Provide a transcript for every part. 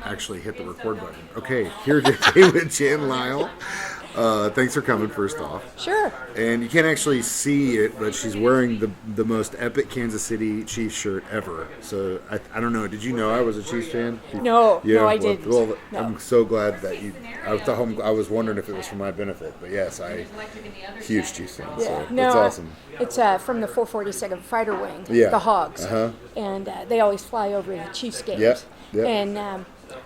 actually hit the record button. Okay, here today with Jan Lile. Thanks for coming, first off. Sure. And you can't actually see it, but she's wearing the most epic Kansas City Chiefs shirt ever. So I don't know. Did you know I was a Chiefs fan? No, I didn't. Well, No. I'm so glad that you. I was wondering if it was for my benefit, but yes, huge Chiefs fan. Yeah. So No, that's awesome. It's from the 442nd Fighter Wing, Yeah. the Hogs, Uh-huh. and they always fly over the Chiefs games. Yep. And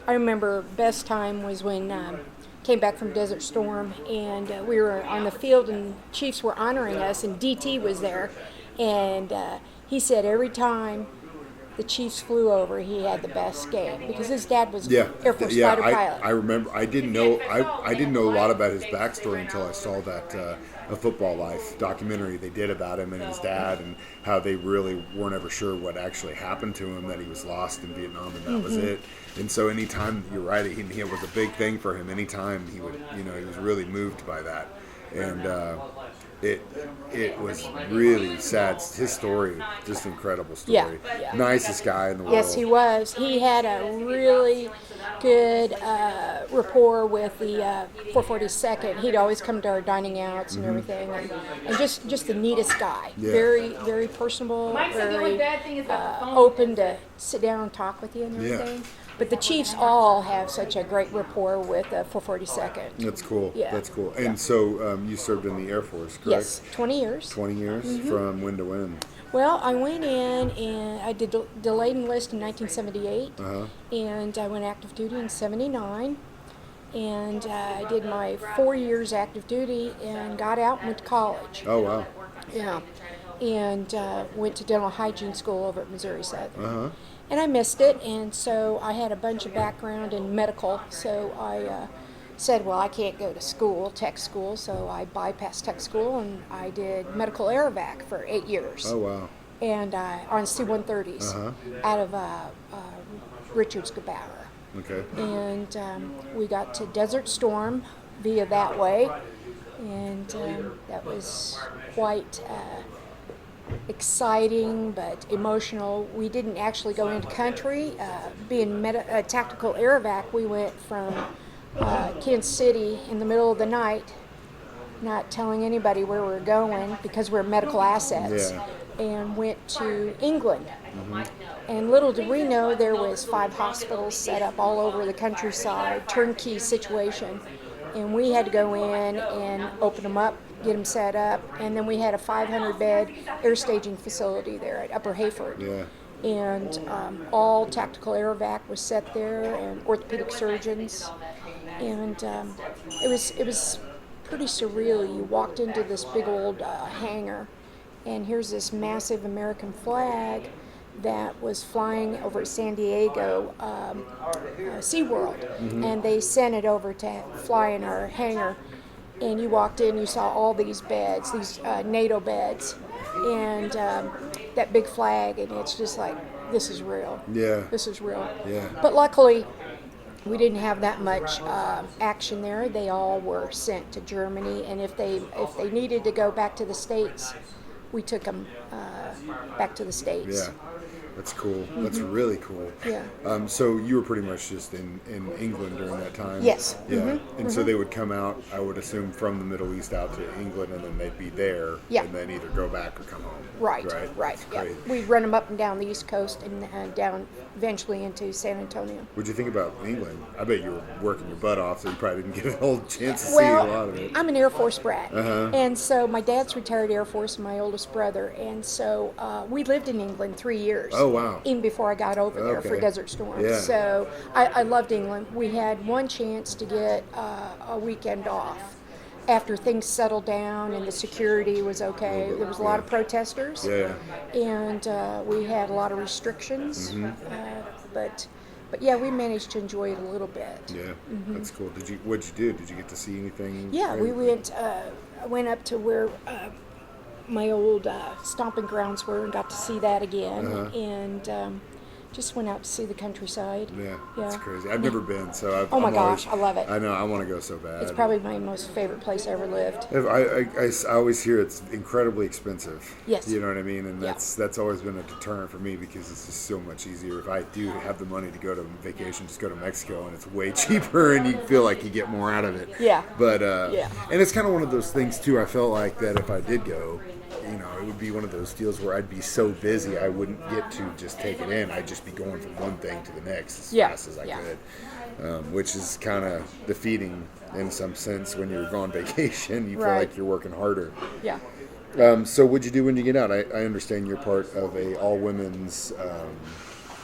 I remember best time was when came back from Desert Storm, and we were on the field, and Chiefs were honoring us, and DT was there, and he said every time the Chiefs flew over, he had the best game because his dad was Air Force fighter pilot. I remember. I didn't know a lot about his backstory until I saw that A Football Life documentary they did about him and his dad, and how they really weren't ever sure what actually happened to him, that he was lost in Vietnam and that was it. And so anytime, you're right, it was a big thing for him. Anytime he would, he was really moved by that, and it was really sad. His story, just incredible story. Yeah. Nicest guy in the world. Yes, he was. He had a really good rapport with the 442nd. He'd always come to our dining outs and everything, and just the neatest guy. Yeah. Very, very personable, very open to sit down and talk with you and everything. Yeah. But the Chiefs all have such a great rapport with the 442nd. That's cool. Yeah. That's cool. And so you served in the Air Force, correct? Yes, 20 years. 20 years? From when to when? Well, I went in and I did delayed enlist in 1978, and I went active duty in 79, and I did my 4 years active duty and got out and went to college. Oh, wow. Yeah, and went to dental hygiene school over at Missouri Southern. And I missed it, and so I had a bunch of background in medical, so I said, well, I can't go to school, tech school, so I bypassed tech school, and I did medical aerovac for 8 years. Oh, wow. And on C-130s out of Richards Geballer. Okay. And we got to Desert Storm via that way, and that was quite exciting but emotional. We didn't actually go into country. Being tactical aerovac, we went from Kansas City in the middle of the night, not telling anybody where we were going because we're medical assets, and went to England. And little did we know there was 5 hospitals set up all over the countryside, turnkey situation, and we had to go in and open them up, get them set up, and then we had a 500-bed air staging facility there at Upper Hayford. Yeah. And all tactical aerovac was set there, and orthopedic surgeons, and it was pretty surreal. You walked into this big old hangar, and here's this massive American flag that was flying over San Diego SeaWorld, and they sent it over to fly in our hangar. And you walked in, you saw all these beds, these NATO beds, and that big flag, and it's just like, this is real. Yeah. This is real. Yeah. But luckily, we didn't have that much action there. They all were sent to Germany, and if they needed to go back to the States, we took them back to the States. Yeah. That's cool. That's really cool. Yeah. So you were pretty much just in England during that time? Yes. Yeah. And so they would come out, I would assume, from the Middle East out to England, and then they'd be there, and then either go back or come home. Right. That's Yeah. great. We'd run them up and down the East Coast and down eventually into San Antonio. What'd you think about England? I bet you were working your butt off, so you probably didn't get a whole chance to see a lot of it. I'm an Air Force brat, and so my dad's retired Air Force, and my oldest brother, and so we lived in England 3 years. Oh, wow. Even before I got over there for Desert Storm. Yeah. So I loved England. We had one chance to get a weekend off after things settled down and the security was okay. There was a lot of protesters, and we had a lot of restrictions, but yeah, we managed to enjoy it a little bit. Yeah, that's cool. What'd you do? Did you get to see anything? Yeah, we went. I went up to where my old stomping grounds were and got to see that again, and just went out to see the countryside. Yeah, Yeah. it's crazy. I've never been, so Oh my I'm gosh, always, I love it. I know I want to go so bad. It's probably my most favorite place I ever lived. I always hear it's incredibly expensive. Yes. You know what I mean? And Yeah. that's always been a deterrent for me because it's just so much easier. If I do have the money to go to vacation, just go to Mexico, and it's way cheaper, and you feel like you get more out of it. Yeah. But Yeah. and it's kind of one of those things too. I felt like that if I did go, it would be one of those deals where I'd be so busy I wouldn't get to just take it in. I'd just be going from one thing to the next as Yeah. fast as I Yeah. could, which is kind of defeating in some sense when you're on vacation. You feel Right. like you're working harder. Yeah. So what'd you do when you get out? I understand you're part of a all-women's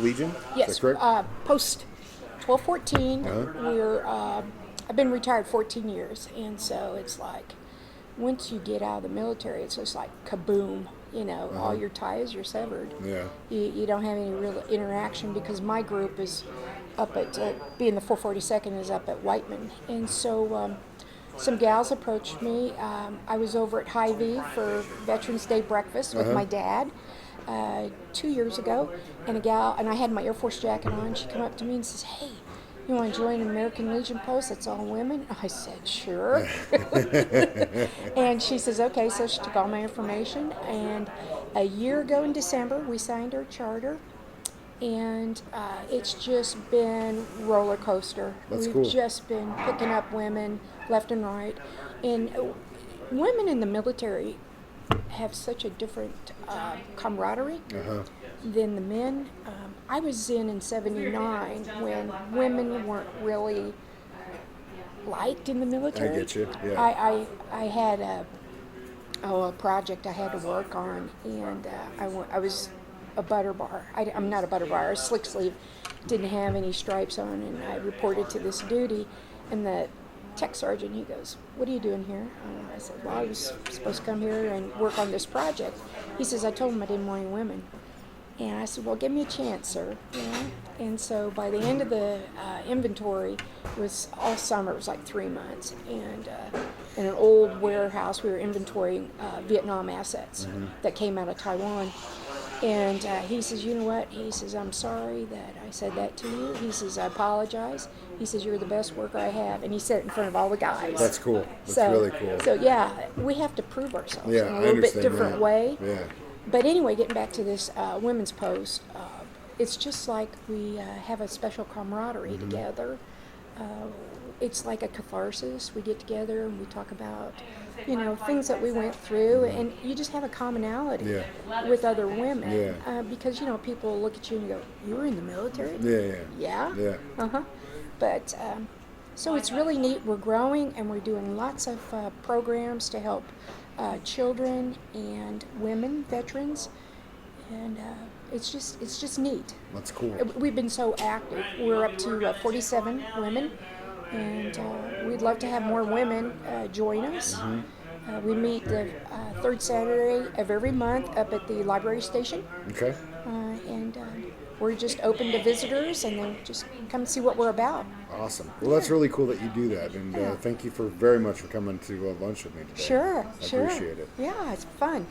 Legion. Yes. Is that correct? Post 1214, Uh-huh. I've been retired 14 years, and so it's like once you get out of the military, it's just like kaboom. All your ties are severed. Yeah. You don't have any real interaction because my group is up at, being the 442nd is up at Whiteman. And so some gals approached me. I was over at Hy-Vee for Veterans Day breakfast with my dad 2 years ago. And I had my Air Force jacket on. She came up to me and says, "Hey, you want to join an American Legion post that's all women?" I said, "Sure." And she says, "Okay." So she took all my information, and a year ago in December, we signed our charter, and it's just been roller coaster. That's We've cool. just been picking up women left and right, and women in the military have such a different camaraderie than the men. I was in '79 when women weren't really liked in the military. I get you, yeah. I had a project I had to work on, and I was a butter bar. I'm not a butter bar. I was slick sleeve, didn't have any stripes on, and I reported to this duty, and the tech sergeant, he goes, "What are you doing here?" I said, "Well, I was supposed to come here and work on this project." He says, "I told him I didn't want any women." And I said, "Well, give me a chance, sir." And so by the end of the inventory, it was all summer, it was like 3 months. And in an old warehouse, we were inventorying Vietnam assets that came out of Taiwan. And he says, "You know what?" He says, "I'm sorry that I said that to you." He says, "I apologize." He says, "You're the best worker I have." And he said it in front of all the guys. That's cool. That's really cool. So, yeah, we have to prove ourselves Yeah, in a I little bit understand different that. way. Yeah. But anyway, getting back to this women's post, it's just like we have a special camaraderie together. It's like a catharsis. We get together and we talk about, things that we went through, and you just have a commonality with other women. Yeah. Because, people look at you and go, "You were in the military?" Yeah. Yeah? Yeah. Uh-huh. But, so it's really neat. We're growing, and we're doing lots of programs to help children and women, veterans, and it's just neat. That's cool. We've been so active. We're up to 47 women, and we'd love to have more women join us. We meet the third Saturday of every month up at the library station, Okay. and we're just open to visitors, and then just come see what we're about. Awesome. Well, that's really cool that you do that, and thank you very much for coming to lunch with me today. Sure, I sure. appreciate it. Yeah, it's fun.